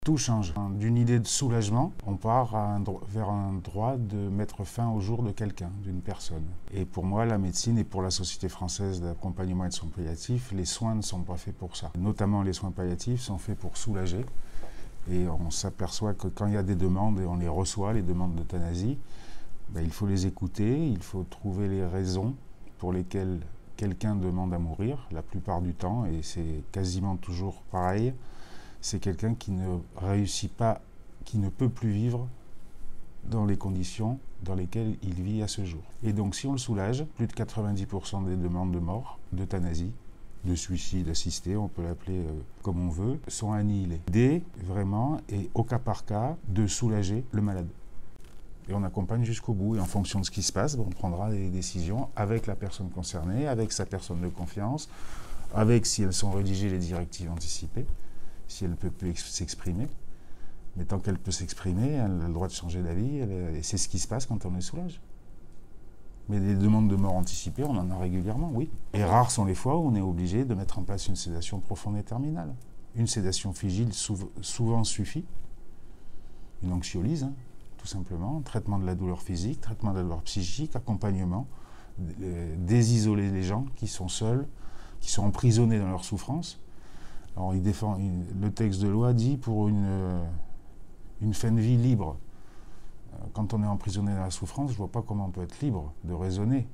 Tout change. D'une idée de soulagement, on part vers un droit de mettre fin au jour de quelqu'un, d'une personne. Et pour moi, la médecine et pour la Société française d'accompagnement et de soins palliatifs, les soins ne sont pas faits pour ça. Notamment les soins palliatifs sont faits pour soulager. Et on s'aperçoit que quand il y a des demandes, et on les reçoit, les demandes d'euthanasie, il faut les écouter, il faut trouver les raisons pour lesquelles quelqu'un demande à mourir, la plupart du temps, et c'est quasiment toujours pareil. C'est quelqu'un qui ne réussit pas, qui ne peut plus vivre dans les conditions dans lesquelles il vit à ce jour. Et donc si on le soulage, plus de 90% des demandes de mort, d'euthanasie, de suicide assisté, on peut l'appeler comme on veut, sont annihilées. L'idée, vraiment, est au cas par cas de soulager le malade. Et on accompagne jusqu'au bout. Et en fonction de ce qui se passe, on prendra des décisions avec la personne concernée, avec sa personne de confiance, avec, si elles sont rédigées, les directives anticipées, si elle peut s'exprimer. Mais tant qu'elle peut s'exprimer, elle a le droit de changer d'avis, et c'est ce qui se passe quand on les soulage. Mais des demandes de mort anticipée, on en a régulièrement, oui. Et rares sont les fois où on est obligé de mettre en place une sédation profonde et terminale. Une sédation figile souvent suffit. Une anxiolyse, tout simplement. Traitement de la douleur physique, traitement de la douleur psychique, accompagnement. Désisoler les gens qui sont seuls, qui sont emprisonnés dans leur souffrance. Alors le texte de loi dit pour une fin de vie libre. Quand on est emprisonné dans la souffrance, je ne vois pas comment on peut être libre de raisonner.